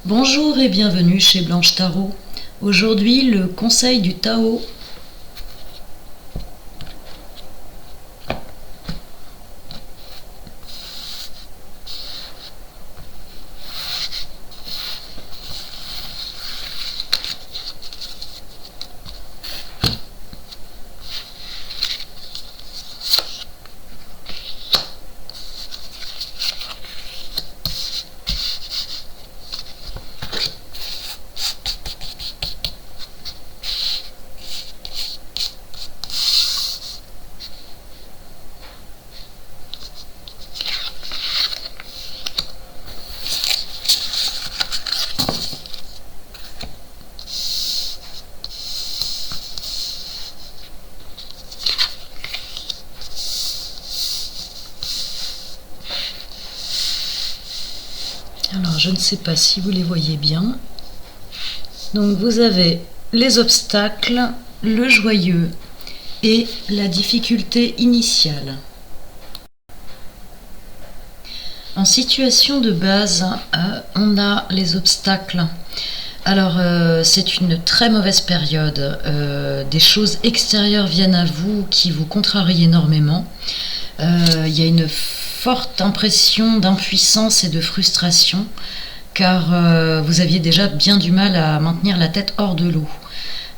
Bonjour et bienvenue chez Blanche Tarot. Aujourd'hui, le conseil du Tao. Alors, je ne sais pas si vous les voyez bien. Donc, vous avez les obstacles, le joyeux et la difficulté initiale. En situation de base, on a les obstacles. Alors, c'est une très mauvaise période. Des choses extérieures viennent à vous qui vous contrarient énormément. Il y a une forte impression d'impuissance et de frustration, car vous aviez déjà bien du mal à maintenir la tête hors de l'eau.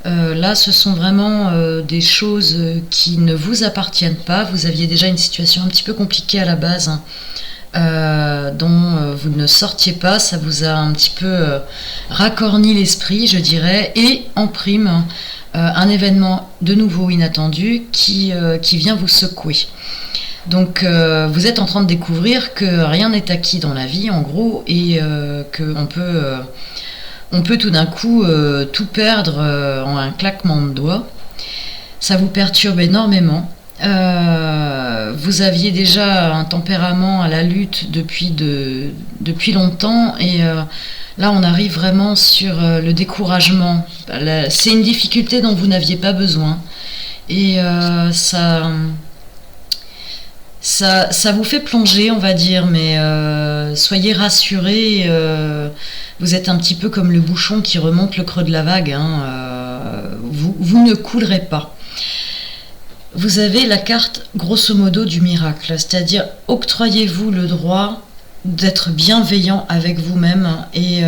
Là, ce sont vraiment des choses qui ne vous appartiennent pas. Vous aviez déjà une situation un petit peu compliquée à la base, dont vous ne sortiez pas. Ça vous a un petit peu racorni l'esprit, je dirais, et en prime, un événement de nouveau inattendu qui vient vous secouer. Donc vous êtes en train de découvrir que rien n'est acquis dans la vie, en gros, et qu'on peut tout d'un coup tout perdre en un claquement de doigts. Ça vous perturbe énormément. Vous aviez déjà un tempérament à la lutte depuis longtemps, et là on arrive vraiment sur le découragement. C'est une difficulté dont vous n'aviez pas besoin, et ça vous fait plonger, on va dire, mais soyez rassurés, vous êtes un petit peu comme le bouchon qui remonte le creux de la vague, vous ne coulerez pas. Vous avez la carte grosso modo du miracle, c'est-à-dire octroyez-vous le droit d'être bienveillant avec vous-même et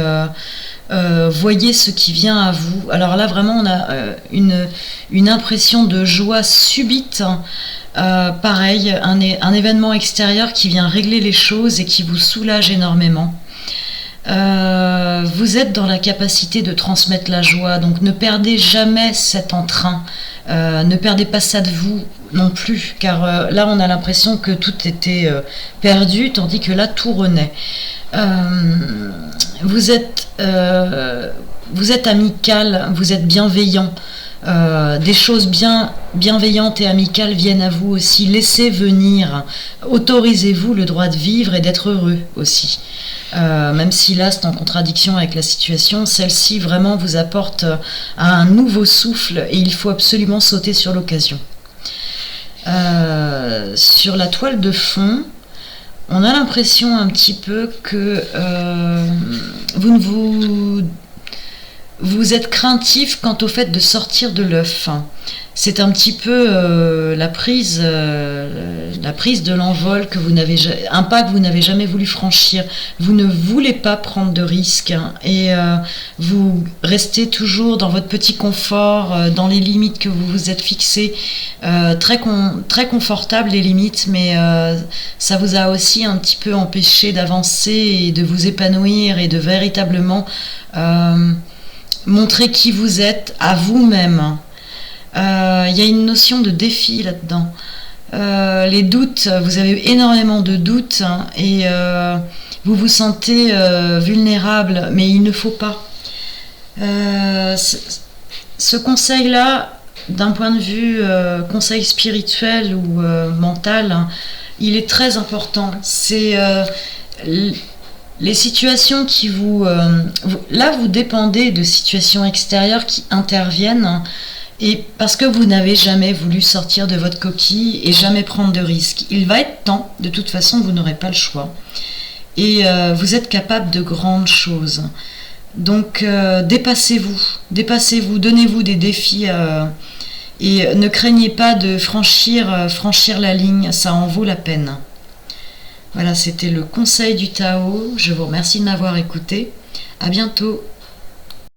voyez ce qui vient à vous. Alors là vraiment on a une impression de joie subite. Pareil, un événement extérieur qui vient régler les choses et qui vous soulage énormément. Vous êtes dans la capacité de transmettre la joie, donc ne perdez jamais cet entrain, ne perdez pas ça de vous non plus, car là on a l'impression que tout était perdu, tandis que là tout renaît. Vous êtes amical, vous êtes bienveillant. Des choses bienveillantes et amicales viennent à vous aussi. Laissez venir, autorisez-vous le droit de vivre et d'être heureux aussi. Même si là c'est en contradiction avec la situation, celle-ci vraiment vous apporte un nouveau souffle et il faut absolument sauter sur l'occasion. Sur la toile de fond, on a l'impression un petit peu que vous êtes craintif quant au fait de sortir de l'œuf. C'est un petit peu la prise de l'envol un pas que vous n'avez jamais voulu franchir. Vous ne voulez pas prendre de risques et vous restez toujours dans votre petit confort, dans les limites que vous vous êtes fixées, très confortables les limites, mais ça vous a aussi un petit peu empêché d'avancer et de vous épanouir et de véritablement montrer qui vous êtes à vous-même. Il y a une notion de défi là-dedans. Les doutes, vous avez énormément de doutes et vous vous sentez vulnérable, mais il ne faut pas. Ce conseil-là, d'un point de vue conseil spirituel ou mental, il est très important. C'est les situations qui là vous dépendez de situations extérieures qui interviennent, et parce que vous n'avez jamais voulu sortir de votre coquille et jamais prendre de risques. Il va être temps, de toute façon vous n'aurez pas le choix, et vous êtes capable de grandes choses. Donc dépassez-vous, donnez-vous des défis et ne craignez pas de franchir la ligne, ça en vaut la peine. Voilà, c'était le conseil du Tao. Je vous remercie de m'avoir écouté. À bientôt.